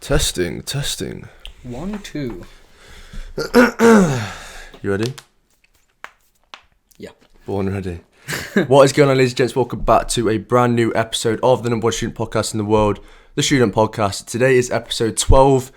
Testing. 1, 2. You ready? Yeah. Born ready. What is going on, ladies and gents? Welcome back to a brand new episode of the number one student podcast in the world, the Student Podcast. Today is episode 12,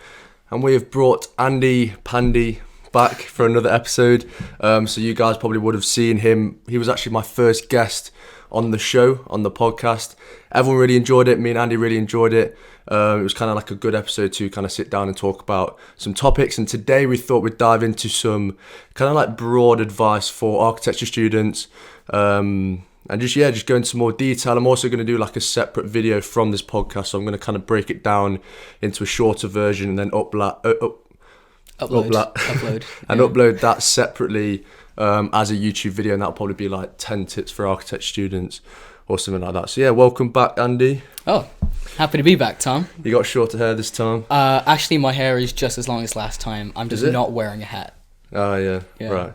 and we have brought Andy Pandy back for another episode. So you guys probably would have seen him. He was actually my first guest on the show, on the podcast. Everyone really enjoyed it. Me and Andy really enjoyed it. It was kind of like a good episode to kind of sit down and talk about some topics. And today we thought we'd dive into some kind of like broad advice for architecture students. And just go into some more detail. I'm also going to do like a separate video from this podcast. So I'm going to kind of break it down into a shorter version and then upload that separately as a YouTube video, and that'll probably be like 10 tips for architecture students or something like that. So yeah, welcome back, Andy. Oh, happy to be back, Tom. You got shorter hair this time? Actually, my hair is just as long as last time. I'm just not wearing a hat. Oh yeah, right.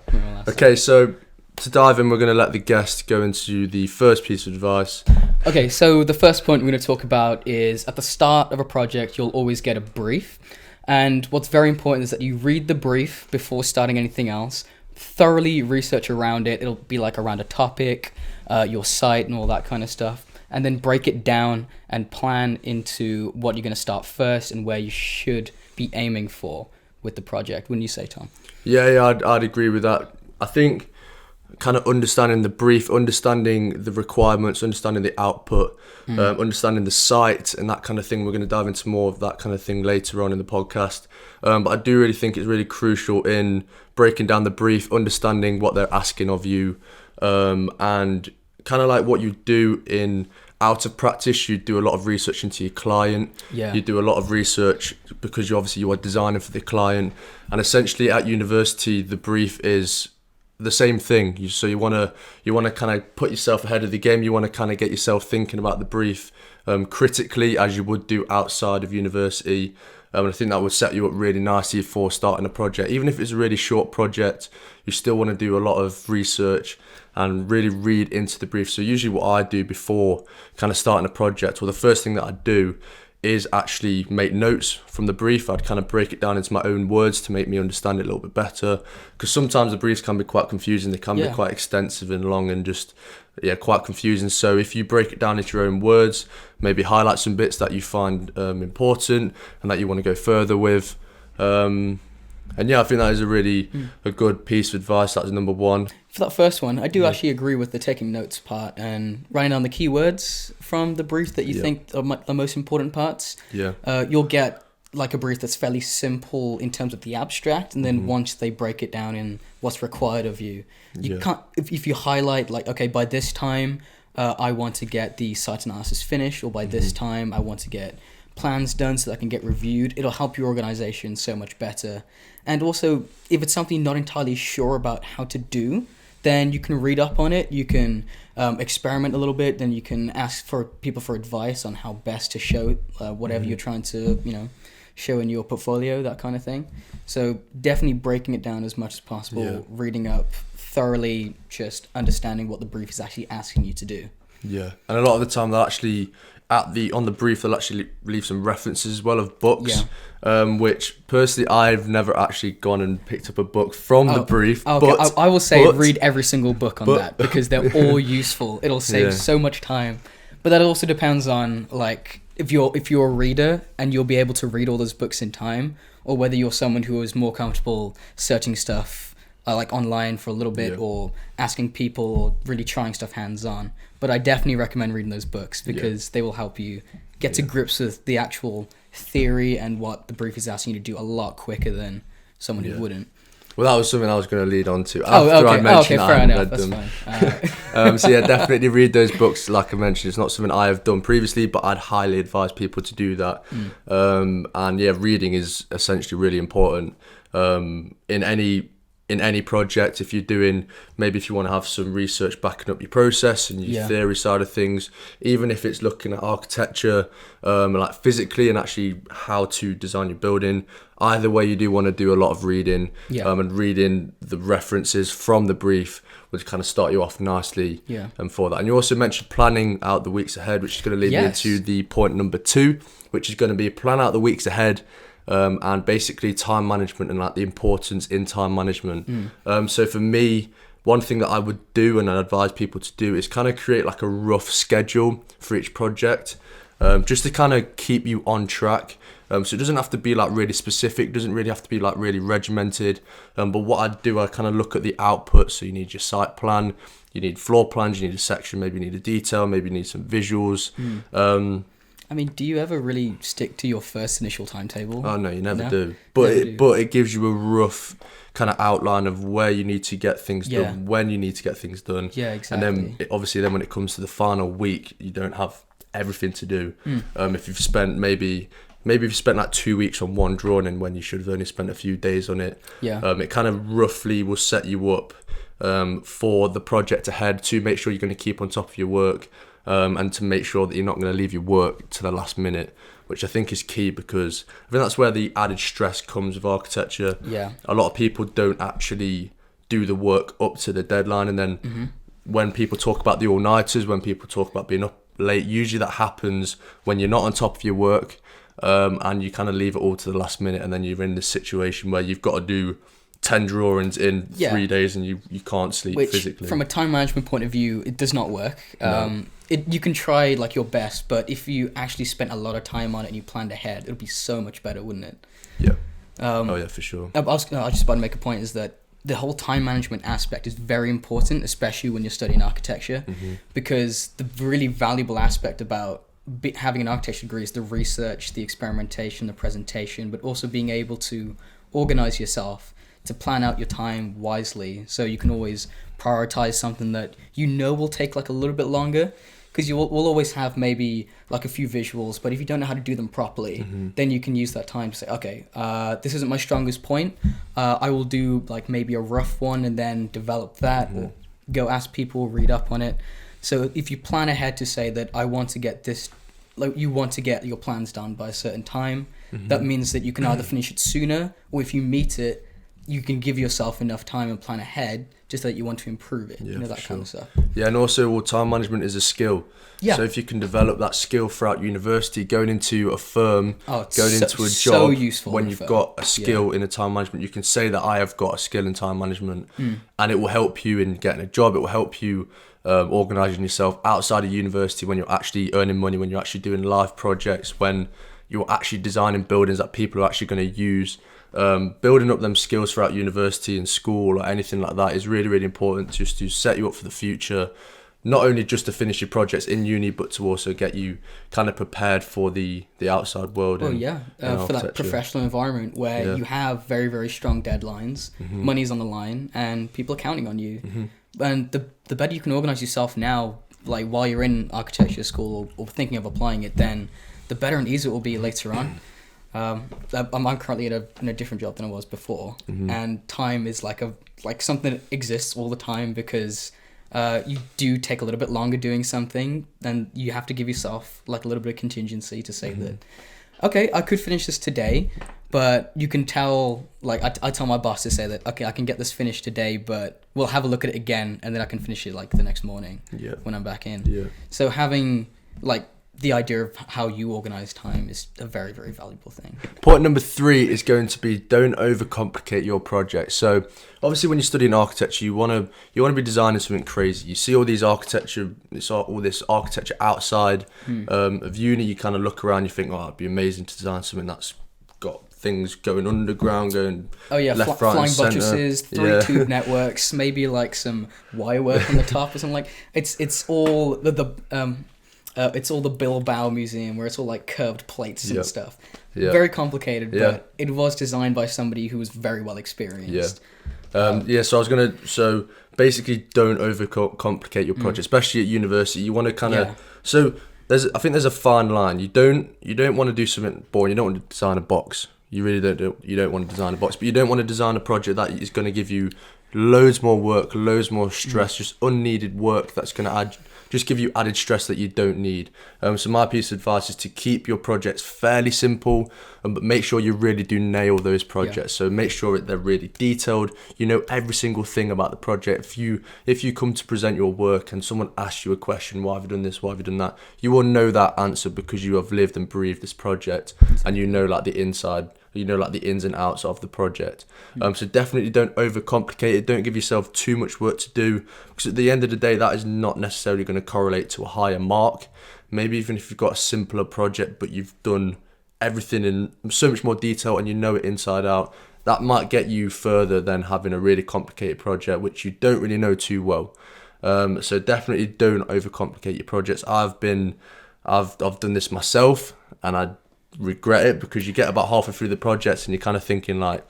Okay, so to dive in, we're going to let the guest go into the first piece of advice. Okay, so the first point we're going to talk about is at the start of a project, you'll always get a brief. And what's very important is that you read the brief before starting anything else, thoroughly research around it. It'll be like around a topic, your site and all that kind of stuff. And then break it down and plan into what you're going to start first and where you should be aiming for with the project. Wouldn't you say, Tom? Yeah, I'd agree with that. I think kind of understanding the brief, understanding the requirements, understanding the output, understanding the site and that kind of thing. We're going to dive into more of that kind of thing later on in the podcast. But I do really think it's really crucial in breaking down the brief, understanding what they're asking of you, and kind of like what you do in out of practice. You do a lot of research into your client. Yeah. You do a lot of research because you are designing for the client, and essentially at university the brief is the same thing. So you want to kind of put yourself ahead of the game. You want to kind of get yourself thinking about the brief critically as you would do outside of university. And I think that would set you up really nicely for starting a project. Even if it's a really short project, you still want to do a lot of research and really read into the brief. So usually what I do before kind of starting a project, well, the first thing that I do is actually make notes from the brief. I'd kind of break it down into my own words to make me understand it a little bit better, because sometimes the briefs can be quite confusing. They can be quite extensive and long and just quite confusing. So if you break it down into your own words, maybe highlight some bits that you find important and that you want to go further with, and I think that is a good piece of advice. That's number one. For that first one, I do actually agree with the taking notes part and writing down the keywords from the brief that you think are the most important parts. Yeah. You'll get like a brief that's fairly simple in terms of the abstract, and then once they break it down in what's required of you, you can't. If you highlight like, okay, by this time, I want to get the site analysis finished, or by this time, I want to get plans done so that I can get reviewed. It'll help your organization so much better. And also, if it's something you're not entirely sure about how to do, then you can read up on it. You can experiment a little bit. Then you can ask for people for advice on how best to show whatever you're trying to, show in your portfolio, that kind of thing. So definitely breaking it down as much as possible, reading up thoroughly, just understanding what the brief is actually asking you to do. Yeah, and a lot of the time they'll actually on the brief they'll actually leave some references as well of books, which personally I've never actually gone and picked up a book from the brief. Okay. But I will say read every single book on that, because they're all useful. It'll save so much time. But that also depends on like if you're a reader and you'll be able to read all those books in time, or whether you're someone who is more comfortable searching stuff like online for a little bit, or asking people, or really trying stuff hands-on. But I definitely recommend reading those books, because they will help you get to grips with the actual theory and what the brief is asking you to do a lot quicker than someone who wouldn't. Well, that was something I was going to lead on to after I mentioned I hadn't read them. So definitely read those books. Like I mentioned, it's not something I have done previously, but I'd highly advise people to do that. Reading is essentially really important in any project. If you're doing, maybe if you want to have some research backing up your process and your theory side of things, even if it's looking at architecture, like physically and actually how to design your building, either way you do want to do a lot of reading, and reading the references from the brief would kind of start you off nicely for that. And you also mentioned planning out the weeks ahead, which is going to lead me into the point number 2, which is going to be plan out the weeks ahead, and basically time management and like the importance in time management. So for me, one thing that I would do and I advise people to do is kind of create like a rough schedule for each project, just to kind of keep you on track. So it doesn't have to be like really specific, doesn't really have to be like really regimented. But what I do, I kind of look at the output. So you need your site plan, you need floor plans, you need a section, maybe you need a detail, maybe you need some visuals. I mean, do you ever really stick to your first initial timetable? Oh no, you never do. But it gives you a rough kind of outline of where you need to get things done, when you need to get things done. Yeah, exactly. And then obviously when it comes to the final week, you don't have everything to do. If you've spent maybe you've spent like 2 weeks on one drawing and when you should have only spent a few days on it. It kind of roughly will set you up for the project ahead to make sure you're going to keep on top of your work, and to make sure that you're not going to leave your work to the last minute, which I think is key, because I think that's where the added stress comes with architecture. A lot of people don't actually do the work up to the deadline, and then when people talk about the all-nighters, when people talk about being up late, usually that happens when you're not on top of your work, and you kind of leave it all to the last minute, and then you're in this situation where you've got to do 10 drawings in 3 days and you can't sleep physically. From a time management point of view, it does not work. No. You can try like your best, but if you actually spent a lot of time on it and you planned ahead, it would be so much better, wouldn't it? Yeah. For sure. I was just about to make a point, is that the whole time management aspect is very important, especially when you're studying architecture, because the really valuable aspect about having an architecture degree is the research, the experimentation, the presentation, but also being able to organize yourself to plan out your time wisely, so you can always prioritize something that you know will take like a little bit longer, because we'll always have maybe like a few visuals, but if you don't know how to do them properly, then you can use that time to say, okay, this isn't my strongest point, I will do like maybe a rough one and then develop that, or go ask people, read up on it. So if you plan ahead to say that I want to get this, like you want to get your plans done by a certain time, that means that you can either finish it sooner, or if you meet it, you can give yourself enough time and plan ahead just that you want to improve it, that kind of stuff. Yeah, and also time management is a skill. So if you can develop that skill throughout university, going into a firm, going into a job, when you've got a skill in a time management, you can say that I have got a skill in time management, and it will help you in getting a job. It will help you organising yourself outside of university, when you're actually earning money, when you're actually doing live projects, when you're actually designing buildings that people are actually going to use. Building up them skills throughout university and school or anything like that is really, really important, just to set you up for the future, not only just to finish your projects in uni, but to also get you kind of prepared for the outside world. For that professional environment where you have very, very strong deadlines, money's on the line, and people are counting on you. And the better you can organize yourself now, like while you're in architecture school or thinking of applying it, then the better and easier it will be later on. I'm currently in a different job than I was before, and time is like something that exists all the time, because you do take a little bit longer doing something, then you have to give yourself like a little bit of contingency to say that, okay, I could finish this today, but you can tell, like I tell my boss to say that, okay, I can get this finished today, but we'll have a look at it again, and then I can finish it like the next morning when I'm back in. So having like the idea of how you organize time is a very, very valuable thing. Point number 3 is going to be, don't overcomplicate your project. So obviously when you're studying architecture, you want to be designing something crazy. You see all this architecture outside of uni. You kind of look around, you think, oh, it'd be amazing to design something that's got things going underground, going left, right, flying and centre. Buttresses, 3 tube networks, maybe like some wire work on the top or something. Like it's all it's all the Bilbao Museum, where it's all like curved plates and stuff. Very complicated, but it was designed by somebody who was very well experienced. So basically, don't overcomplicate your project, especially at university. You want to kind of I think there's a fine line. You don't want to do something boring. You don't want to design a box. You really don't. You don't want to design a box, but you don't want to design a project that is going to give you loads more work, loads more stress, just unneeded work that's going to add just give you added stress that you don't need. So my piece of advice is to keep your projects fairly simple, but make sure you really do nail those projects. So make sure that they're really detailed. You know every single thing about the project. If you come to present your work and someone asks you a question, why have you done this, why have you done that, you will know that answer because you have lived and breathed this project, and you know like the inside, you know like the ins and outs of the project. So definitely don't overcomplicate it. Don't give yourself too much work to do, because at the end of the day that is not necessarily going to correlate to a higher mark. Maybe even if you've got a simpler project but you've done everything in so much more detail and you know it inside out, that might get you further than having a really complicated project which you don't really know too well. So definitely don't overcomplicate your projects. I've done this myself, and I regret it, because you get about halfway through the projects and you're kind of thinking like,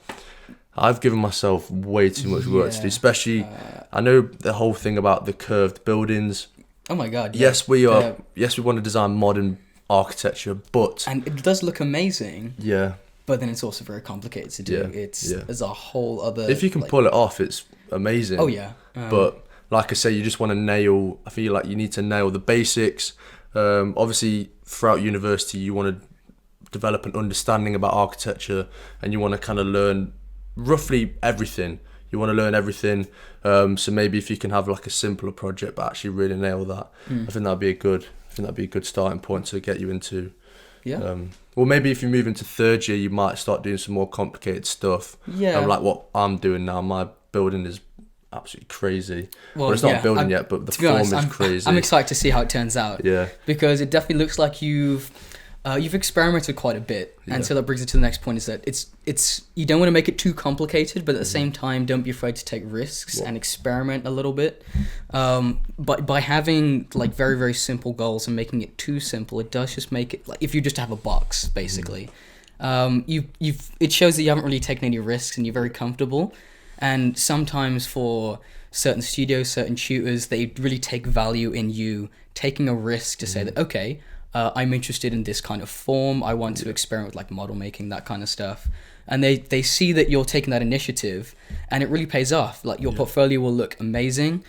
I've given myself way too much work to do. Especially, I know the whole thing about the curved buildings. Oh my god! Yeah. Yes, we are. Yes, we want to design modern architecture, and it does look amazing. Yeah. But then it's also very complicated to do. There's a whole other. If you can pull it off, it's amazing. Oh yeah. But like I say, you just want to nail. I feel like you need to nail the basics. Obviously, throughout university, you want to develop an understanding about architecture, and you want to kind of learn roughly everything. You want to learn everything. So maybe if you can have like a simpler project, but actually really nail that, I think that'd be a good starting point to get you into. Yeah. Well, maybe if you move into third year, you might start doing some more complicated stuff. Yeah. Like what I'm doing now. My building is absolutely crazy. Well, it's not a building yet, but the form is crazy. I'm excited to see how it turns out. Yeah. Because it definitely looks like you've experimented quite a bit, and so that brings it to the next point: is that it's you don't want to make it too complicated, but at the same time, don't be afraid to take risks and experiment a little bit. But by having like very very simple goals and making it too simple, it does just make it like if you just have a box basically, it shows that you haven't really taken any risks and you're very comfortable. And sometimes for certain studios, certain tutors, they really take value in you taking a risk to say that okay. I'm interested in this kind of form. I want to experiment with like model making, that kind of stuff. And they see that you're taking that initiative, and it really pays off. Like your portfolio will look amazing.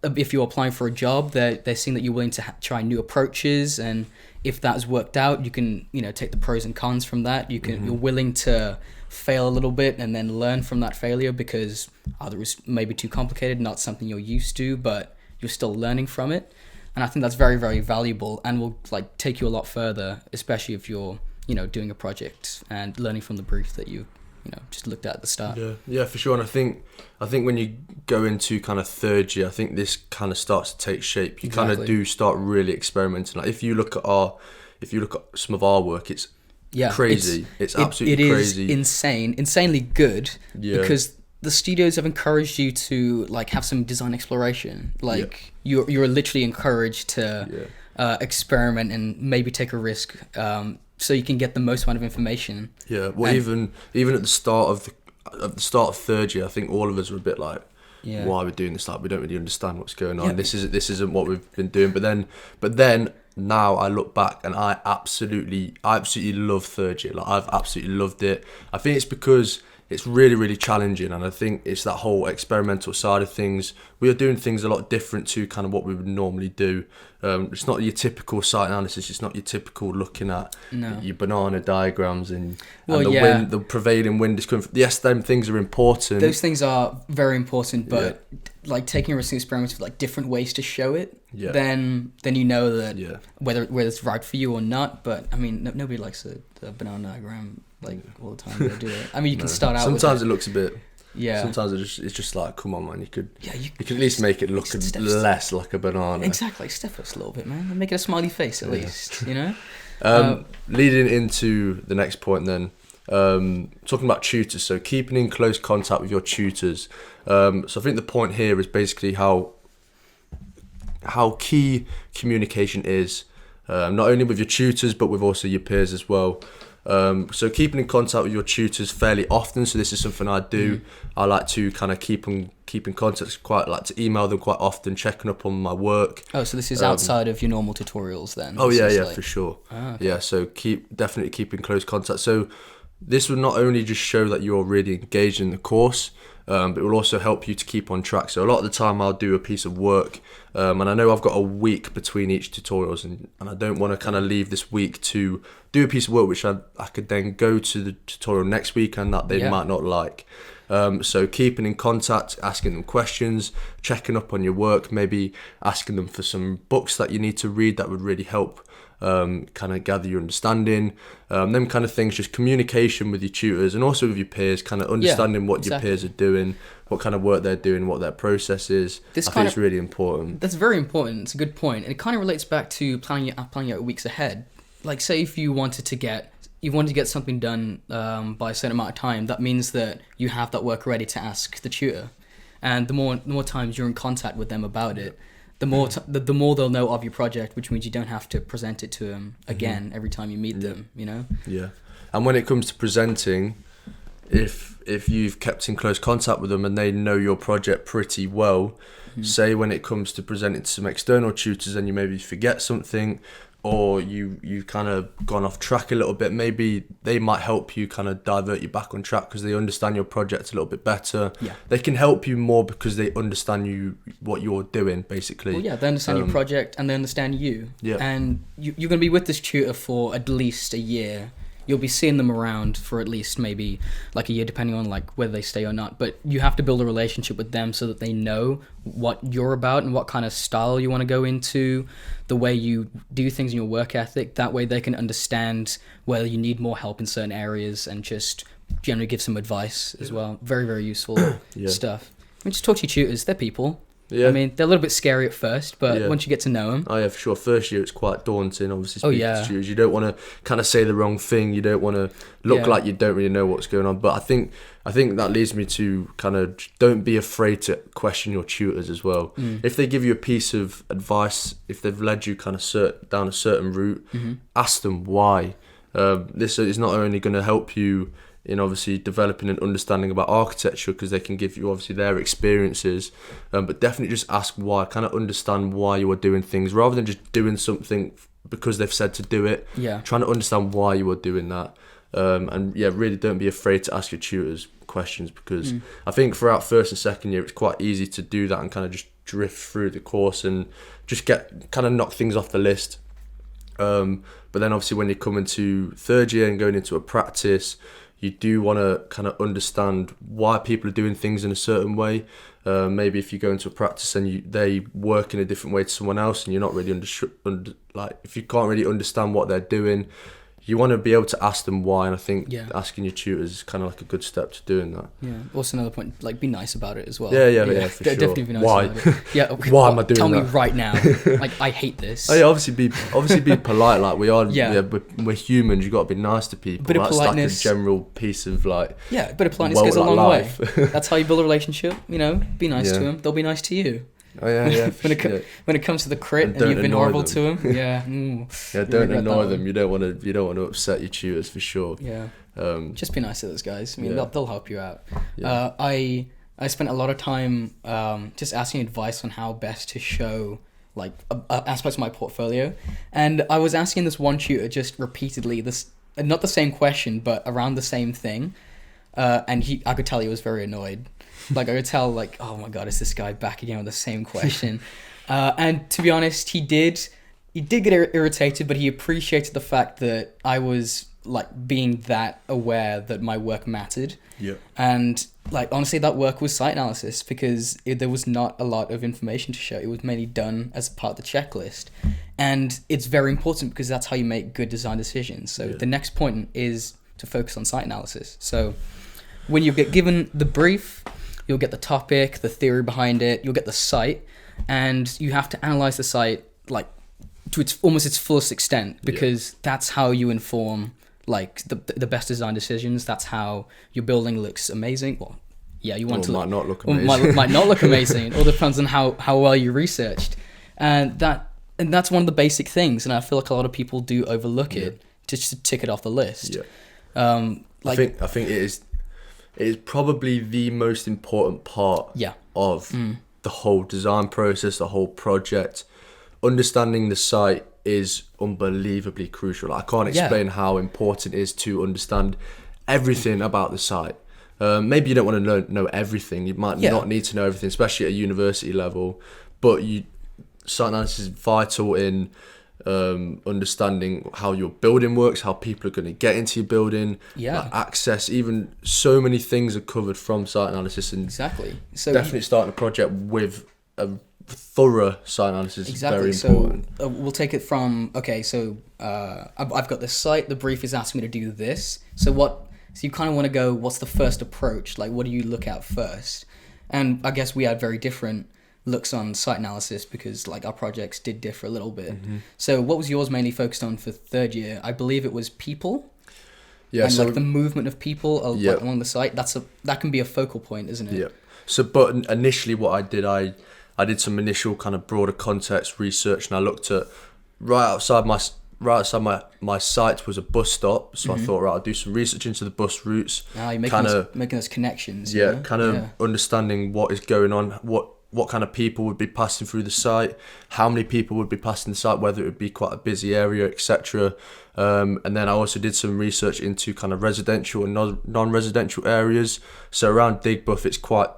If you're applying for a job, they're seeing that you're willing to try new approaches, and if that's worked out, you can take the pros and cons from that. You're willing to fail a little bit and then learn from that failure, because either it's maybe too complicated, not something you're used to, but you're still learning from it. And I think that's very, very valuable, and will like take you a lot further, especially if you're, doing a project and learning from the brief that you just looked at the start. Yeah, for sure. And I think when you go into kind of third year, I think this kind of starts to take shape. You kind of do start really experimenting. Like if you look at some of our work, it's crazy. It's absolutely crazy. It is insanely good. Yeah. Because the studios have encouraged you to like have some design exploration. Like you're literally encouraged to experiment and maybe take a risk, so you can get the most amount of information. Yeah. Well, even at the start of third year, I think all of us were a bit like, why are we doing this? Like we don't really understand what's going on. This isn't what we've been doing. But then now I look back and I absolutely love third year. Like I've absolutely loved it. I think it's because it's really, really challenging, and I think it's that whole experimental side of things. We are doing things a lot different to kind of what we would normally do. It's not your typical site analysis. It's not your typical looking at your banana diagrams and wind, the prevailing wind is coming from. Yes, them things are important. Those things are very important, but like taking a risk and experiments with like different ways to show it, then you know that whether it's right for you or not. But I mean, nobody likes a banana diagram like all the time. They do it. I mean, you can start out. Sometimes it looks a bit. Yeah. Sometimes it's just like, come on, man. You could at least make it look less like a banana. Exactly. Step us a little bit, man. Make it a smiley face at least. Leading into the next point, then, talking about tutors. So keeping in close contact with your tutors. So I think the point here is basically how key communication is, not only with your tutors but with also your peers as well. So keeping in contact with your tutors fairly often. So this is something I do. I like to kind of keep in contact. Quite like to email them quite often, checking up on my work. Oh, so this is outside of your normal tutorials then? Oh yeah, for sure. Okay. Yeah, so definitely keep in close contact. So this will not only just show that you're really engaged in the course, but it will also help you to keep on track. So a lot of the time I'll do a piece of work, and I know I've got a week between each tutorials, and I don't want to kind of leave this week to do a piece of work which I could then go to the tutorial next week and that they might not like. So keeping in contact, asking them questions, checking up on your work, maybe asking them for some books that you need to read that would really help kind of gather your understanding, them kind of things, just communication with your tutors and also with your peers, kind of understanding what your peers are doing, what kind of work they're doing, what their process is. I think it's really important. That's very important. It's a good point. And it kind of relates back to planning out weeks ahead. Like, say if you wanted to get something done by a certain amount of time, that means that you have that work ready to ask the tutor. And the more times you're in contact with them about it, the more they'll know of your project, which means you don't have to present it to them again every time you meet them, you know? Yeah. And when it comes to presenting, if you've kept in close contact with them and they know your project pretty well, say when it comes to presenting to some external tutors and you maybe forget something, or you've kind of gone off track a little bit, maybe they might help you kind of divert you back on track because they understand your project a little bit better. Yeah. They can help you more because they understand what you're doing, basically. Well, yeah, they understand your project and they understand you. Yeah. And you're going to be with this tutor for at least a year. You'll be seeing them around for at least maybe like a year, depending on like whether they stay or not. But you have to build a relationship with them so that they know what you're about and what kind of style you want to go into, the way you do things in your work ethic. That way they can understand whether you need more help in certain areas and just generally give some advice as well. Very, very useful stuff. I mean, just talk to your tutors. They're people. Yeah. I mean, they're a little bit scary at first, but once you get to know them... Oh, yeah, for sure. First year, it's quite daunting, obviously, speaking to tutors. You don't want to kind of say the wrong thing. You don't want to look like you don't really know what's going on. But I think that leads me to kind of don't be afraid to question your tutors as well. If they give you a piece of advice, if they've led you kind of down a certain route, ask them why. This is not only going to help you in obviously developing an understanding about architecture because they can give you obviously their experiences, but definitely just ask why, kind of understand why you are doing things rather than just doing something because they've said to do it. Trying to understand why you are doing that, and really don't be afraid to ask your tutors questions because I think throughout first and second year it's quite easy to do that and kind of just drift through the course and just knock things off the list. But then obviously when you're coming to third year and going into a practice, you do want to kind of understand why people are doing things in a certain way. Maybe if you go into a practice and they work in a different way to someone else and you're not really if you can't really understand what they're doing, you want to be able to ask them why. And I think asking your tutors is kind of like a good step to doing that. Yeah. Also another point, like be nice about it as well. Yeah, for sure. Definitely be nice why? about it. Yeah. Okay, why am I doing tell that? Tell me right now. Like I hate this. Oh yeah, obviously be polite. Like we are. Yeah. We're humans. You got to be nice to people. Bit of politeness. Like a general piece of like. Yeah, a bit of politeness goes a long way. That's how you build a relationship. You know, be nice to them. They'll be nice to you. Oh yeah. When it comes to the crit and you've been horrible to them, don't annoy them. You don't want to upset your tutors for sure. Yeah. Just be nice to those guys. I mean, they'll help you out. Yeah. I spent a lot of time just asking advice on how best to show like aspects of my portfolio, and I was asking this one tutor just repeatedly not the same question but around the same thing, and I could tell he was very annoyed. Like I could tell, like, oh my god, is this guy back again with the same question? And to be honest, he did get irritated, but he appreciated the fact that I was like being that aware that my work mattered. Yeah. And like honestly, that work was site analysis because there was not a lot of information to show. It was mainly done as part of the checklist, and it's very important because that's how you make good design decisions. So the next point is to focus on site analysis. So when you get given the brief, you'll get the topic, the theory behind it, you'll get the site, and you have to analyze the site like to almost its fullest extent because that's how you inform like the best design decisions. That's how your building looks amazing. Well, yeah, you want to might not look amazing. Might not look amazing. It all depends on how well you researched, and that's one of the basic things. And I feel like a lot of people do overlook it just to tick it off the list. Yeah. I think it is probably the most important part of the whole design process, the whole project. Understanding the site is unbelievably crucial. I can't explain how important it is to understand everything about the site. Maybe you don't want to know everything. You might not need to know everything, especially at a university level. But site analysis is vital in understanding how your building works, how people are going to get into your building, like access. Even so many things are covered from site analysis. And exactly. So definitely starting a project with a thorough site analysis is very important. So we'll take it from I've got this site. The brief is asking me to do this. So you kind of want to go, what's the first approach? Like, what do you look at first? And I guess we had very different looks on site analysis because like our projects did differ a little bit. Mm-hmm. So what was yours mainly focused on for third year? I believe it was people. Yeah. And like the movement of people along the site. That can be a focal point, isn't it? Yeah. So, but initially what I did some initial kind of broader context research, and I looked at right outside my site was a bus stop, so I thought, right, I'll do some research into the bus routes. You're making those connections. Understanding what is going on, what kind of people would be passing through the site, how many people would be passing the site, whether it would be quite a busy area, etc. And then I also did some research into kind of residential and non-residential areas. So around Digbuff, it's quite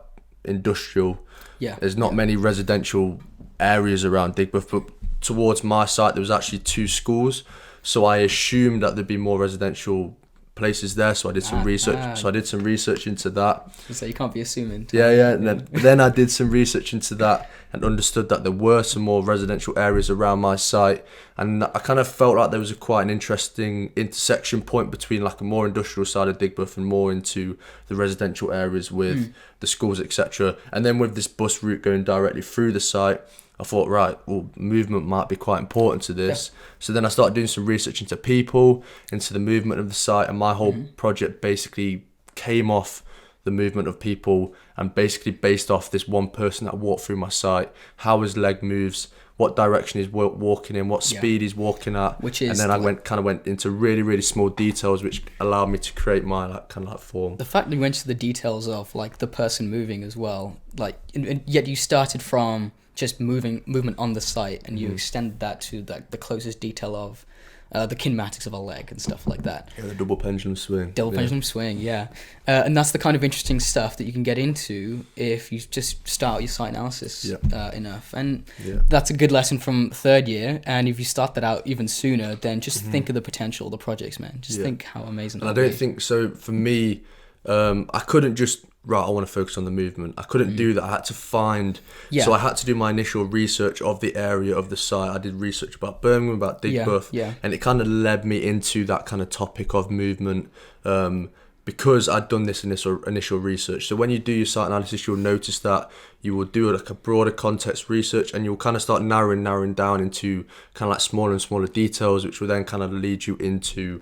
industrial. Yeah. There's not many residential areas around Digbuff, but towards my site there was actually 2 schools, so I assumed that there'd be more residential places there. So I did some research. So I did some research into that. So you can't be assuming. And then I did some research into that and understood that there were some more residential areas around my site, and I kind of felt like there was quite an interesting intersection point between like a more industrial side of Digbuff and more into the residential areas with the schools, etc. And then with this bus route going directly through the site, I thought, right, well, movement might be quite important to this. Yeah. So then I started doing some research into people, into the movement of the site, and my whole project basically came off the movement of people and basically based off this one person that walked through my site, how his leg moves, what direction he's walking in, what speed he's walking at, and then I went into really, really small details, which allowed me to create my form. The fact that you went to the details of like the person moving as well, like, and yet you started from just movement on the site, and you extended that to the closest detail of the kinematics of a leg and stuff like that. Yeah, the double pendulum swing. Pendulum swing, yeah. And that's the kind of interesting stuff that you can get into if you just start your site analysis enough. And that's a good lesson from third year. And if you start that out even sooner, then just think of the potential of the projects, man. Just think how amazing that would be. And I don't think, so for me, I couldn't just, I want to focus on the movement. I couldn't do that. I had to find... So I had to do my initial research of the area of the site. I did research about Birmingham, about Digbuff, and it kind of led me into that kind of topic of movement because I'd done this initial research. So when you do your site analysis, you'll notice that you will do like a broader context research, and you'll kind of start narrowing down into kind of like smaller and smaller details, which will then kind of lead you into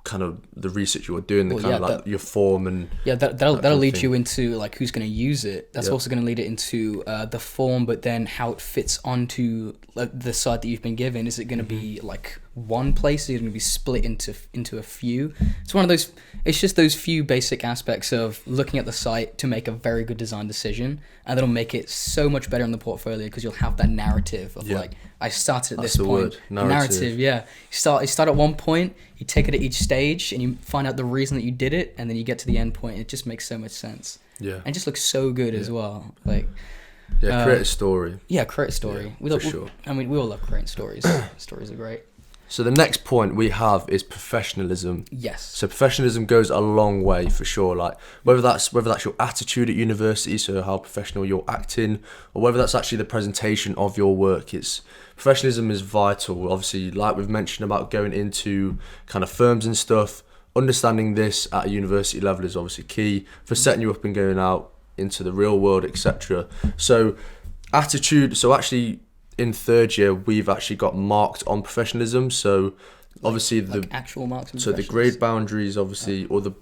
kind of the research you were doing, your form, and that'll lead you into like who's going to use it. That's also going to lead it into the form, but then how it fits onto the site that you've been given. Is it going to be like one place? Is it going to be split into a few? It's one of those. It's just those few basic aspects of looking at the site to make a very good design decision, and that'll make it so much better in the portfolio because you'll have that narrative of like, I started at this point. Narrative, yeah. You start at one point, you take it at each stage, and you find out the reason that you did it, and then you get to the end point. It just makes so much sense. Yeah. And it just looks so good as well. Like, create a story. Yeah, create a story. Yeah, sure. I mean, we all love creating stories. Stories are great. So the next point we have is professionalism. Yes. So professionalism goes a long way for sure. Like whether that's your attitude at university, so how professional you're acting, or whether that's actually the presentation of your work. Professionalism is vital. Obviously, like we've mentioned about going into kind of firms and stuff, understanding this at a university level is obviously key for setting you up and going out into the real world, etc. So attitude. So actually, in third year, we've actually got marked on professionalism. So obviously like actual marks. So the grade boundaries, obviously, or the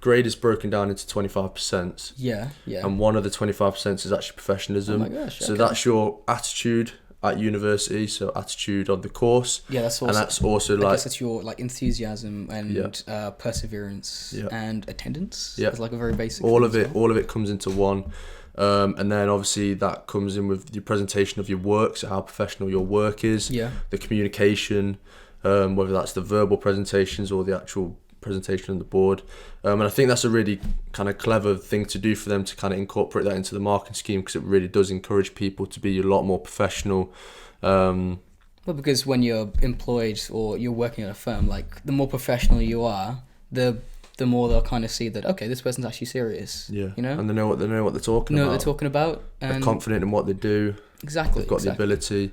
grade is broken down into 25%. Yeah. And one of the 25% is actually professionalism. Oh my gosh. So that's your attitude at university. So attitude of the course. Yeah, that's also. And that's also I guess it's your like enthusiasm and perseverance and attendance. Yeah. It's like a very basic. All of it comes into one. And then obviously that comes in with the presentation of your work, so how professional your work is, the communication, whether that's the verbal presentations or the actual presentation on the board. And I think that's a really kind of clever thing to do for them to kind of incorporate that into the marketing scheme, because it really does encourage people to be a lot more professional. Well, because when you're employed or you're working at a firm, like the more professional you are, the more they'll kind of see that, okay, this person's actually serious. Yeah, you know, and they know what they're talking about. Know what they're talking about. And they're confident in what they do. Exactly. They've got the ability.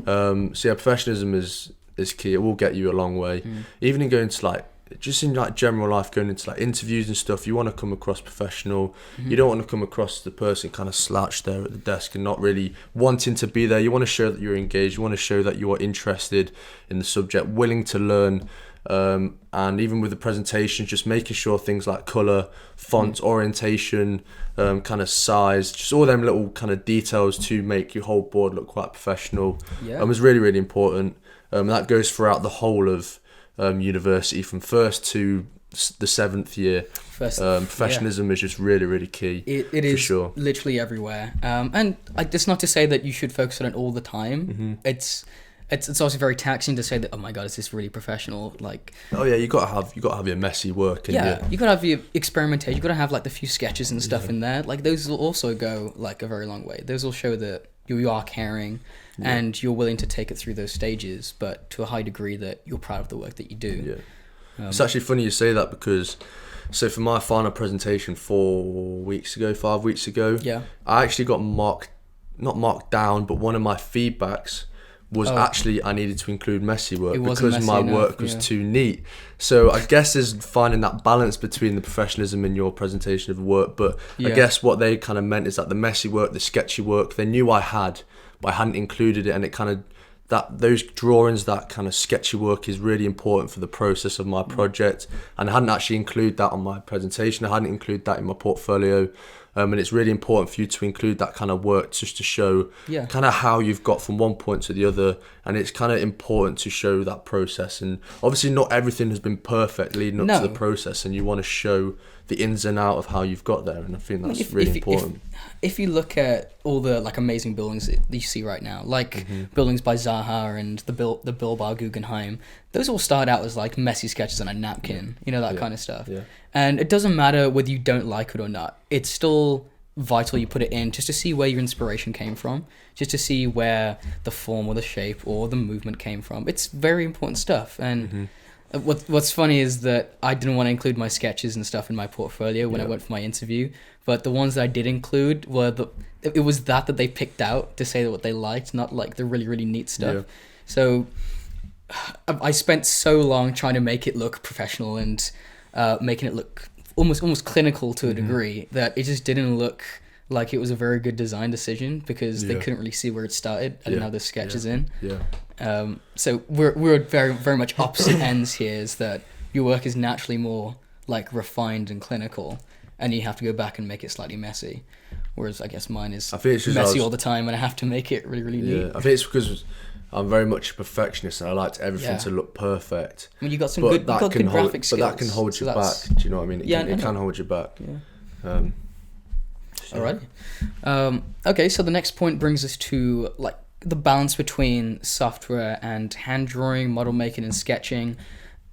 So yeah, professionalism is key. It will get you a long way. Even in going to just in general life, going into interviews and stuff, you want to come across professional. You don't want to come across the person kind of slouched there at the desk and not really wanting to be there. You want to show that you're engaged. You want to show that you are interested in the subject, willing to learn. And even with the presentations, just making sure things like colour, font, orientation, kind of size, just all them little kind of details to make your whole board look quite professional, was really, really important. That goes throughout the whole of university, from first to the 7th year. Professionalism is just really, really key. It is sure. Literally everywhere. And it's not to say that you should focus on it all the time. It's also very taxing to say that, oh my god, is this really professional? Like, oh yeah, you gotta have your messy work. You gotta have your experimentation. You gotta have the few sketches and stuff in there. Like, those will also go a very long way. Those will show that you are caring and you're willing to take it through those stages, but to a high degree that you're proud of the work that you do. It's actually funny you say that, because so for my final presentation 5 weeks ago, I actually got not marked down, but one of my feedbacks was actually I needed to include messy work because my work was too neat. So I guess there's finding that balance between the professionalism in your presentation of work. But I guess what they kind of meant is that the messy work, the sketchy work, they knew I had, but I hadn't included it. And it kind of, those drawings, that kind of sketchy work is really important for the process of my project. And I hadn't actually included that on my presentation. I hadn't included that in my portfolio. And it's really important for you to include that kind of work just to show kind of how you've got from one point to the other. And it's kind of important to show that process. And obviously not everything has been perfect leading up to the process, and you want to show the ins and out of how you've got there. And I think that's really important. If you look at all the amazing buildings that you see right now, buildings by Zaha and the Bilbao Guggenheim, those all start out as messy sketches on a napkin, that kind of stuff. And it doesn't matter whether you don't like it or not. It's still vital you put it in just to see where your inspiration came from, just to see where the form or the shape or the movement came from. It's very important stuff. And what's funny is that I didn't want to include my sketches and stuff in my portfolio when I went for my interview, but the ones that I did include were it was that they picked out to say what they liked, not the really, really neat stuff. So I spent so long trying to make it look professional and making it look almost clinical to a degree that it just didn't look like it was a very good design decision, because they couldn't really see where it started. I didn't have the sketches in. So we're very, very much opposite ends here, is that your work is naturally more refined and clinical, and you have to go back and make it slightly messy. Whereas I guess mine is messy all the time, and I have to make it really, really neat. I think it's because I'm very much a perfectionist, and I like everything to look perfect. I mean, you got some good graphic skills. But that can hold you back. Do you know what I mean? It can hold you back. Alright. Okay, so the next point brings us to the balance between software and hand drawing, model making, and sketching.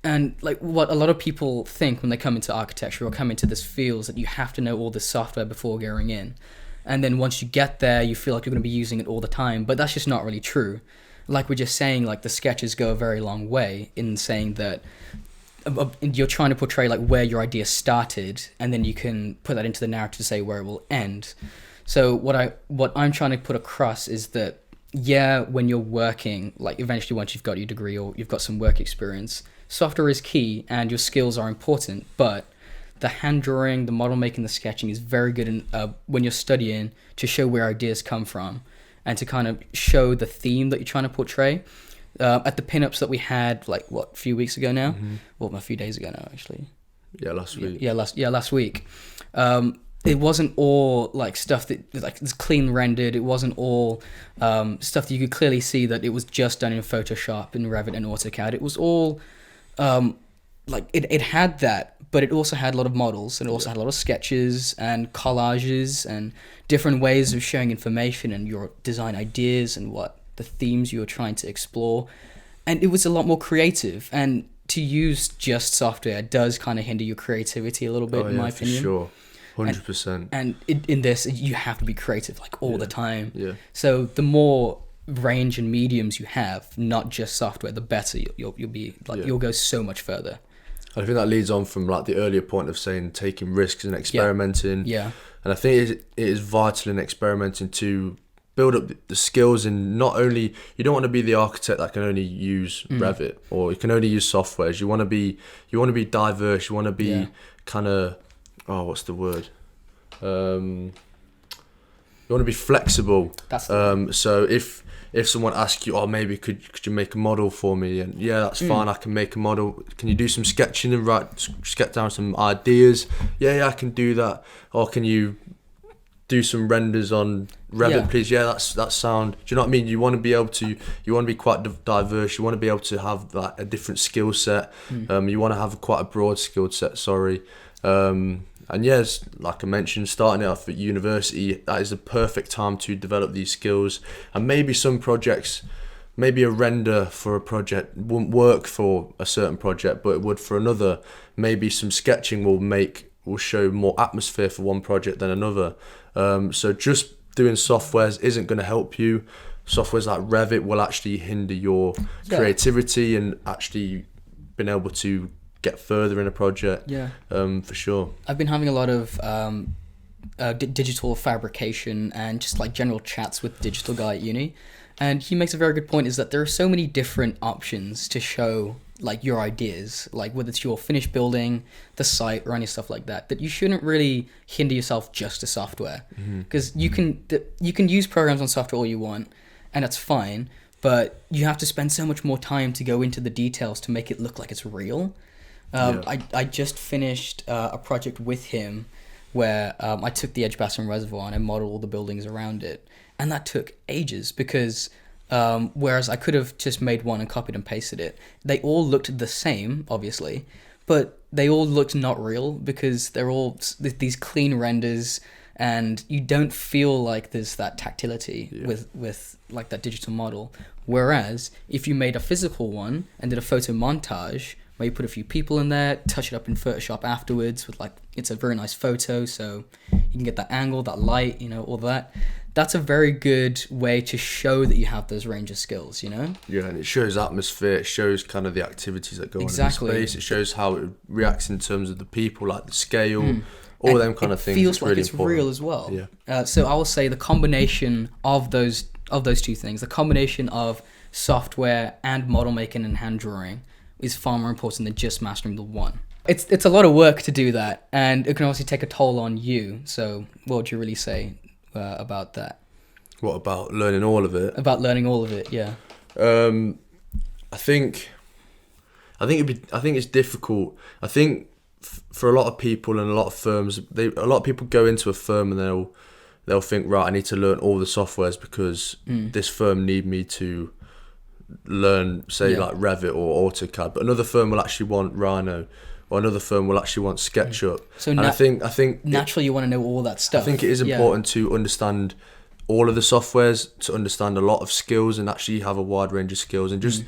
And what a lot of people think when they come into architecture or come into this field is that you have to know all the software before going in. And then once you get there, you feel like you're going to be using it all the time. But that's just not really true. Like we're just saying, the sketches go a very long way in saying that you're trying to portray where your idea started, and then you can put that into the narrative to say where it will end. So what I'm trying to put across is that when you're working, eventually once you've got your degree or you've got some work experience, software is key and your skills are important, but the hand drawing, the model making, the sketching is very good in, when you're studying, to show where ideas come from and to kind of show the theme that you're trying to portray. At the pinups that we had, a few weeks ago now? Well, a few days ago now, actually. Yeah, last week. Last week. It wasn't all stuff that it's clean rendered. It wasn't all stuff that you could clearly see that it was just done in Photoshop and Revit and AutoCAD. It was all it had that, but it also had a lot of models, and it also had a lot of sketches and collages and different ways of sharing information and your design ideas and what the themes you were trying to explore. And it was a lot more creative, and to use just software does kind of hinder your creativity a little bit, in my opinion. For sure. 100%. And in this, you have to be creative like all the time. Yeah. So the more range and mediums you have, not just software, the better you'll be. Like you'll go so much further. I think that leads on from like the earlier point of saying taking risks and experimenting. Yeah. And I think it is vital in experimenting to build up the skills. And not only, you don't want to be the architect that can only use Revit or you can only use softwares. You want to be diverse. You want to be kind of, what's the word? You want to be flexible. That's the so if someone asks you, maybe could you make a model for me? And that's fine. I can make a model. Can you do some sketching and sketch down some ideas? Yeah, I can do that. Or can you do some renders on Revit, please? Yeah, that's sound. Do you know what I mean? You want to be able to. You want to be quite diverse. You want to be able to have like a different skill set. You want to have quite a broad skill set. Sorry. And yes, like I mentioned, starting off at university, that is the perfect time to develop these skills. And maybe some projects, maybe a render for a project won't work for a certain project, but it would for another. Maybe some sketching will show more atmosphere for one project than another. So just doing softwares isn't going to help you. Softwares like Revit will actually hinder your creativity and actually being able to get further in a project. For sure. I've been having a lot of digital fabrication and just like general chats with digital guy at uni, and he makes a very good point, is that there are so many different options to show like your ideas, like whether it's your finished building, the site, or any stuff like that, that you shouldn't really hinder yourself just to software, because you can use programs on software all you want and that's fine, but you have to spend so much more time to go into the details to make it look like it's real. I just finished a project with him where I took the Edgbaston Reservoir and I modeled all the buildings around it. And that took ages because whereas I could have just made one and copied and pasted it, they all looked the same, obviously, but they all looked not real because they're all these clean renders and you don't feel like there's that tactility with like that digital model. Whereas if you made a physical one and did a photo montage, where you put a few people in there, touch it up in Photoshop afterwards with it's a very nice photo, so you can get that angle, that light, all that. That's a very good way to show that you have those range of skills, Yeah, and it shows atmosphere, it shows kind of the activities that go on in the space, it shows how it reacts in terms of the people, like the scale, all them kind of things. It feels like really it's important. real as well. So I will say the combination of those two things, the combination of software and model making and hand drawing, is far more important than just mastering the one. It's a lot of work to do that, and it can obviously take a toll on you. So what would you really say about that? What about learning all of it? About learning all of it, yeah. I think it's difficult. I think for a lot of people and a lot of firms, a lot of people go into a firm and they'll think, right, I need to learn all the softwares because this firm need me to learn, say, like Revit or AutoCAD, but another firm will actually want Rhino, or another firm will actually want SketchUp. So and I think naturally you want to know all that stuff. I think it is important to understand all of the softwares, to understand a lot of skills and actually have a wide range of skills, and just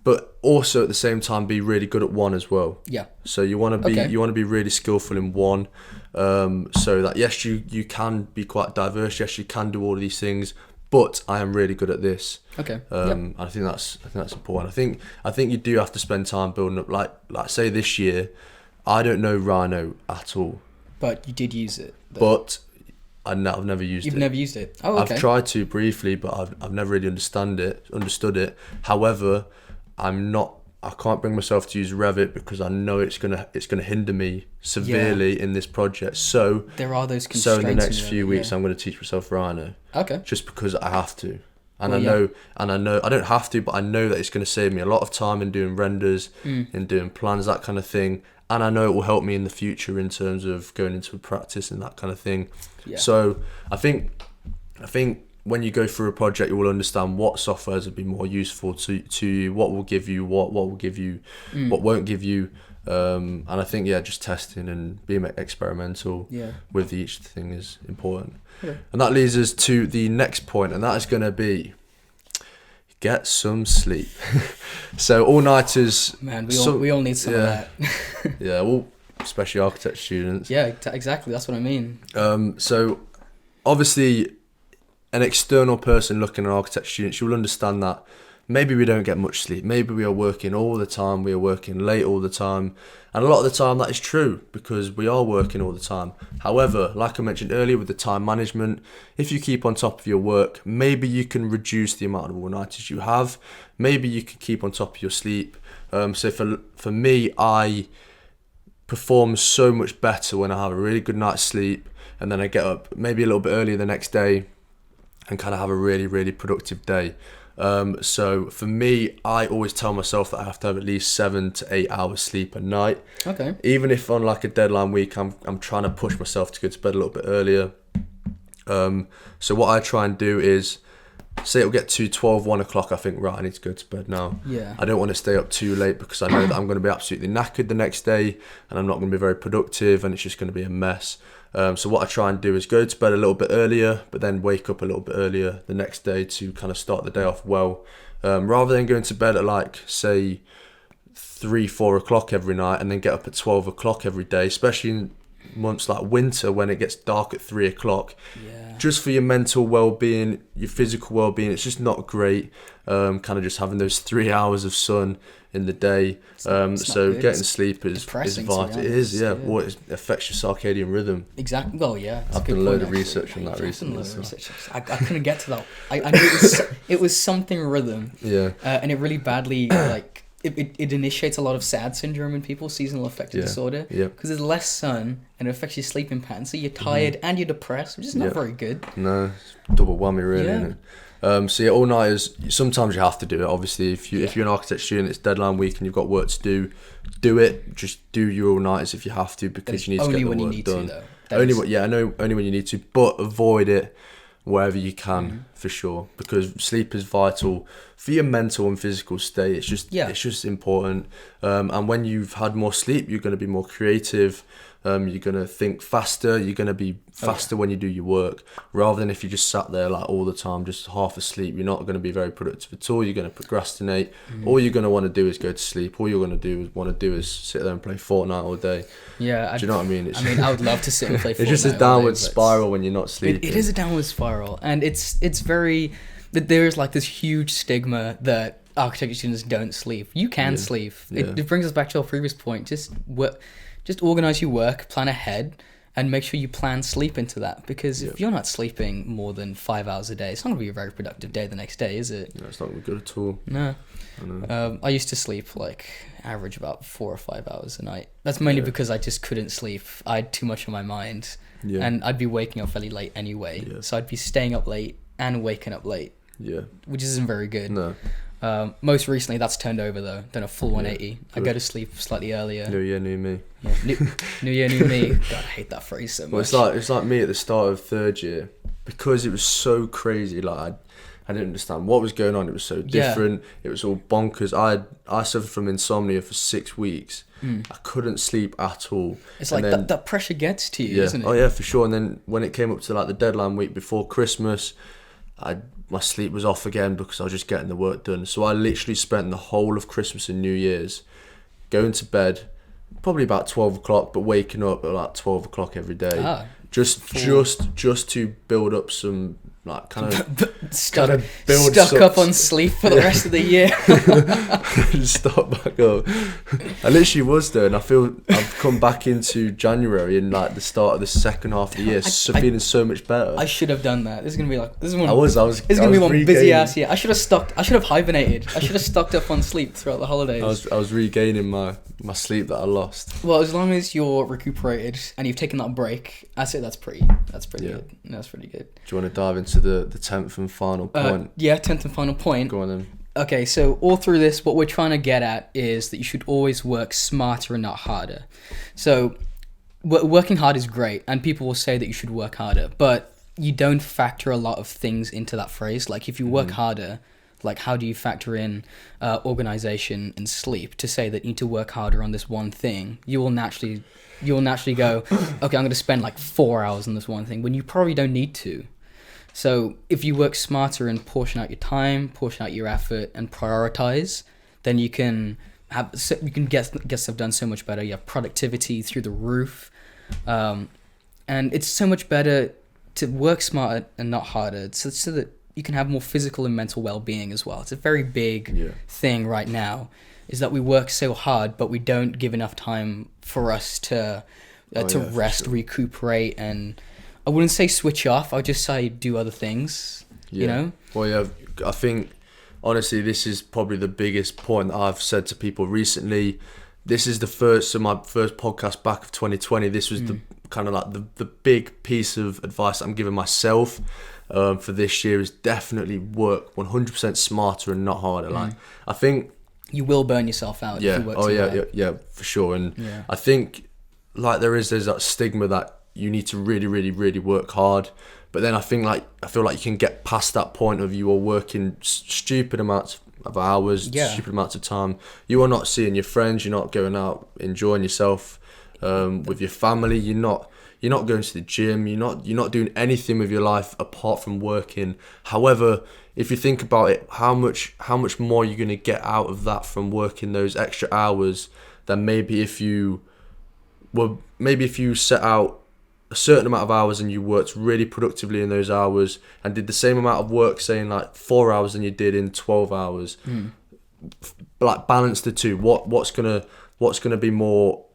but also at the same time be really good at one as well. So you want to be really skillful in one, so that yes, you can be quite diverse, yes, you can do all of these things, but I am really good at this. I think that's important. I think you do have to spend time building up. Like say this year, I don't know Rhino at all. But you did use it. But I've never used it. You've never used it. Oh, okay. I've tried to briefly, but I've never really understood it. However, I can't bring myself to use Revit because I know it's gonna hinder me severely in this project. So there are those constraints. So in the next few weeks, I'm going to teach myself Rhino. Okay. Just because I have to, and I know I don't have to, but I know that it's going to save me a lot of time in doing renders, in doing plans, that kind of thing, and I know it will help me in the future in terms of going into practice and that kind of thing. So I think when you go through a project, you will understand what softwares would be more useful to you, what will give you, what will give you, what won't give you. And I think, just testing and being experimental with each thing is important. And that leads us to the next point, and that is going to be get some sleep. So all-nighters... Man, we all need some of that. Yeah, well, especially architect students. Yeah, exactly. That's what I mean. So obviously an external person looking at architect students, you'll understand that maybe we don't get much sleep. Maybe we are working all the time. We are working late all the time. And a lot of the time that is true because we are working all the time. However, like I mentioned earlier with the time management, if you keep on top of your work, maybe you can reduce the amount of all-nighters you have. Maybe you can keep on top of your sleep. So for me, I perform so much better when I have a really good night's sleep and then I get up maybe a little bit earlier the next day and kind of have a really, really productive day. So for me, I always tell myself that I have to have at least 7 to 8 hours sleep a night. Okay. Even if on like a deadline week, I'm trying to push myself to go to bed a little bit earlier. So what I try and do is, say it'll get to 12, 1 o'clock, I think, right, I need to go to bed now. Yeah. I don't want to stay up too late because I know that I'm going to be absolutely knackered the next day and I'm not going to be very productive and it's just going to be a mess. So what I try and do is go to bed a little bit earlier, but then wake up a little bit earlier the next day to kind of start the day off well. Rather than going to bed at like, say, 3, 4 o'clock every night and then get up at 12 o'clock every day, especially in months like winter when it gets dark at 3 o'clock. Yeah. Just for your mental well-being, your physical well-being, it's just not great. Kind of just having those 3 hours of sun in the day. So getting sleep is vital. It is, yeah. Well, it affects your circadian rhythm. Exactly. Well, yeah. I've done a load of research on that recently. I couldn't get to that. I knew it was something rhythm. Yeah. And it really badly like it initiates a lot of SAD syndrome in people, seasonal affective disorder. Yeah. Because there's less sun and it affects your sleeping pattern, so you're tired and you're depressed, which is not very good. No, it's double whammy really. Isn't it? So yeah, all-nighters, sometimes you have to do it. Obviously, if you're an architect student, it's deadline week and you've got work to do it. Just do your all-nighters if you have to because you need to get the work done. Only when you need to, but avoid it wherever you can for sure, because sleep is vital for your mental and physical state. It's just important. And when you've had more sleep, you're going to be more creative. You're going to think faster. You're going to be faster when you do your work, rather than if you just sat there like all the time, just half asleep. You're not going to be very productive at all. You're going to procrastinate. All you're going to want to do is go to sleep. All you're going to do is sit there and play Fortnite all day. Yeah. Do you know what I mean? I would love to sit and play Fortnite. It's just a downward spiral when you're not sleeping. It is a downward spiral, and it's very... There is like this huge stigma that architecture students don't sleep. You can sleep. It brings us back to our previous point. Just organize your work, plan ahead, and make sure you plan sleep into that. Because if you're not sleeping more than 5 hours a day, it's not going to be a very productive day the next day, is it? No, it's not going to be good at all. No. I know. I used to sleep average about 4 or 5 hours a night. That's mainly because I just couldn't sleep. I had too much on my mind. Yeah. And I'd be waking up fairly late anyway. Yeah. So I'd be staying up late and waking up late. Yeah. Which isn't very good. No. Most recently, that's turned over though. Done a full 180. I go to sleep slightly earlier. New year, new me. Yeah. New year, new me. God, I hate that phrase so much. Well, it's like me at the start of third year, because it was so crazy. Like I didn't understand what was going on. It was so different. It was all bonkers. I suffered from insomnia for 6 weeks. I couldn't sleep at all. It's like that pressure gets to you, isn't it? Oh yeah, for sure. And then when it came up to like the deadline week before Christmas, my sleep was off again because I was just getting the work done. So I literally spent the whole of Christmas and New Year's going to bed probably about 12 o'clock, but waking up at like 12 o'clock every day. Just to build up some like kind of stock up on sleep for the rest of the year. Just start back up. I literally was there, and I feel I've come back into January and like the start of the second half of the year, feeling so much better. I should have done that. This is gonna be like this is one. This is gonna be one busy ass year. I should have hibernated. I should have stocked up on sleep throughout the holidays. I was regaining my sleep that I lost. Well, as long as you're recuperated and you've taken that break, I say that's pretty good. That's pretty good. Do you want to dive into the 10th and final point? 10th and final point. Go on then. Okay, so all through this, what we're trying to get at is that you should always work smarter and not harder. So working hard is great, and people will say that you should work harder, but you don't factor a lot of things into that phrase. Like if you work harder, like how do you factor in organization and sleep to say that you need to work harder on this one thing? You will naturally go, okay, I'm going to spend like 4 hours on this one thing when you probably don't need to. So if you work smarter and portion out your time, portion out your effort, and prioritize, then you can get stuff done so much better. You have productivity through the roof, and it's so much better to work smarter and not harder, so that you can have more physical and mental well-being as well. It's a very big thing right now, is that we work so hard, but we don't give enough time for us to rest, recuperate, and I wouldn't say switch off. I would just say do other things. You know. Well, yeah. I think honestly, this is probably the biggest point that I've said to people recently. This is my first podcast back of 2020. This was the kind of like the big piece of advice I'm giving myself for this year, is definitely work 100% smarter and not harder. Like, I think you will burn yourself out. If you work too hard. Yeah, for sure. And I think like there's that stigma that you need to really, really, really work hard. But then I feel like you can get past that point of you are working stupid amounts of hours, stupid amounts of time. You are not seeing your friends. You're not going out enjoying yourself with your family. You're not going to the gym. You're not doing anything with your life apart from working. However, if you think about it, how much more you're going to get out of that from working those extra hours than maybe if you set out a certain amount of hours and you worked really productively in those hours and did the same amount of work, say in like 4 hours than you did in 12 hours. Like balance the two. What's gonna be more?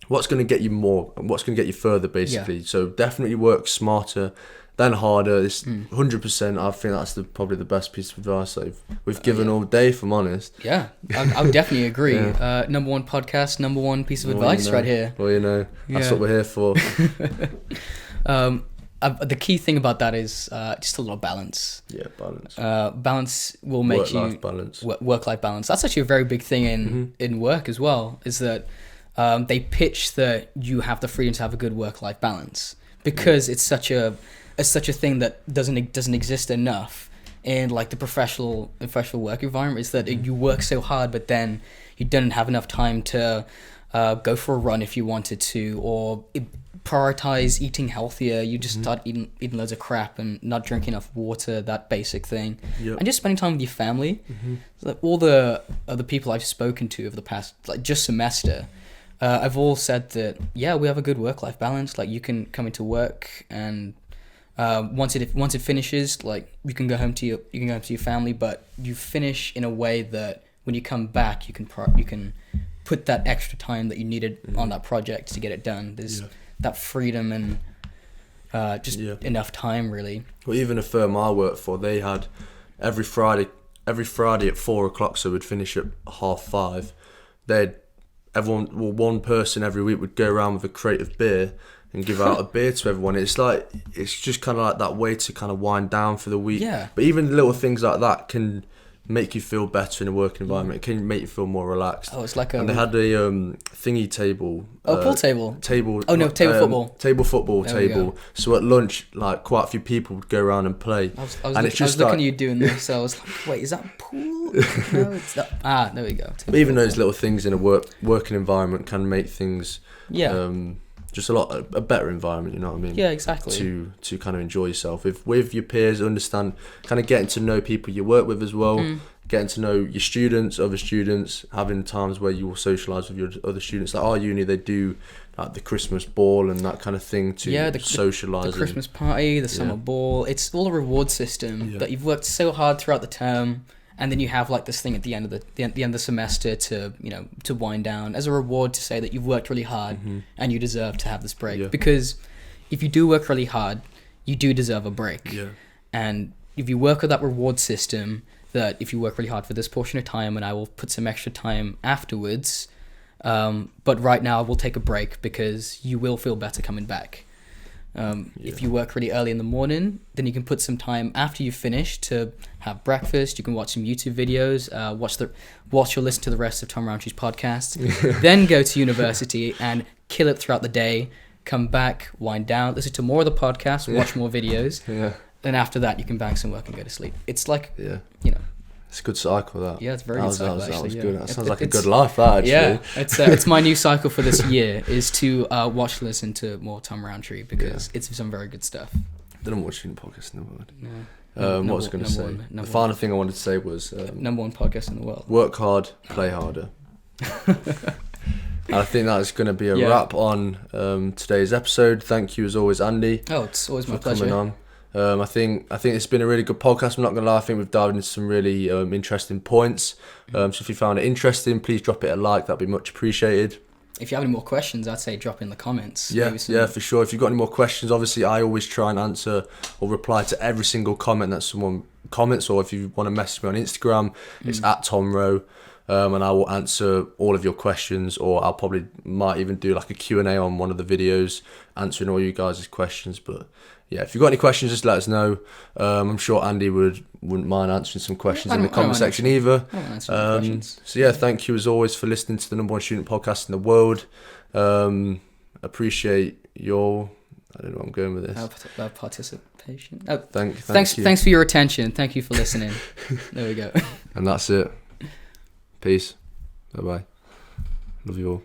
What's gonna get you more? And what's gonna get you further? Basically. Yeah. So definitely work smarter than harder. It's 100%. I think that's probably the best piece of advice we've given all day, if I'm honest. Yeah, I would definitely agree. Number one podcast, number one piece of advice right here. Well, that's what we're here for. The key thing about that is just a little balance. Yeah, balance. Balance will make work-life balance. Work-life balance. That's actually a very big thing in work as well, is that they pitch that you have the freedom to have a good work-life balance, because it's such a thing that doesn't exist enough in like the professional work environment, is that you work so hard, but then you don't have enough time to go for a run if you wanted to, or prioritize eating healthier. You just start eating loads of crap and not drinking enough water, that basic thing. And just spending time with your family. So like all the other people I've spoken to over the past just semester, I've all said that we have a good work-life balance. Like, you can come into work and once it finishes, like you can go home to your family, but you finish in a way that when you come back, you can put that extra time that you needed on that project to get it done. There's that freedom and enough time, really. Well, even a firm I worked for, they had every Friday at 4:00, so we'd finish at 5:30. One person every week would go around with a crate of beer and give out a beer to everyone. It's just kind of like that way to kind of wind down for the week. Yeah. But even little things like that can make you feel better in a working environment. It can make you feel more relaxed. Oh, it's like and they had a thingy table. Pool table. Oh no, table football. Table football table. So at lunch, like quite a few people would go around and play. I was looking at you doing this, so I was like, wait, is that pool? No, it's not. There we go. But even those little things in a working environment can make things just a better environment, you know what I mean? Yeah, exactly. To kind of enjoy yourself with your peers, understand, kind of getting to know people you work with as well, getting to know your students, other students, having times where you will socialise with your other students. Like our uni, they do like the Christmas ball and that kind of thing to socialise. The Christmas party, the summer ball. It's all a reward system that you've worked so hard throughout the term. And then you have like this thing at the end of the semester to wind down as a reward, to say that you've worked really hard and you deserve to have this break. Yeah. Because if you do work really hard, you do deserve a break. Yeah. And if you work with that reward system, that if you work really hard for this portion of time, and I will put some extra time afterwards, but right now I will take a break because you will feel better coming back. If you work really early in the morning, then you can put some time after you finish to have breakfast. You can watch some YouTube videos, watch or listen to the rest of Tom Rowntree's podcasts, then go to university and kill it throughout the day. Come back, wind down, listen to more of the podcast, watch more videos. Then after that, you can bang some work and go to sleep. It's like, it's a good cycle, that. Yeah, it's very good cycle, actually. That was good. That sounds like a good life, that, actually. Yeah, it's my new cycle for this year, is to watch and listen to more Tom Rowntree, because it's some very good stuff. The number one student podcast in the world. No. What was I going to say? The final thing I wanted to say was... number one podcast in the world. Work hard, play harder. And I think that's going to be a wrap on today's episode. Thank you as always, Andy. Oh, it's always my pleasure. Coming on. I think it's been a really good podcast. I'm not going to lie. I think we've dived into some really interesting points. So if you found it interesting, please drop it a like. That'd be much appreciated. If you have any more questions, I'd say drop in the comments. Yeah, for sure. If you've got any more questions, obviously I always try and answer or reply to every single comment that someone comments. Or if you want to message me on Instagram, it's @TomRowe. And I will answer all of your questions, or I'll probably might even do like a Q&A on one of the videos answering all you guys' questions. But yeah, if you've got any questions, just let us know. I'm sure Andy wouldn't mind answering some questions in the comment section either. So yeah, thank you as always for listening to the number one student podcast in the world. Appreciate your, I don't know where I'm going with this. Participation. Thanks for your attention. Thank you for listening. There we go. And that's it. Peace. Bye bye. Love you all.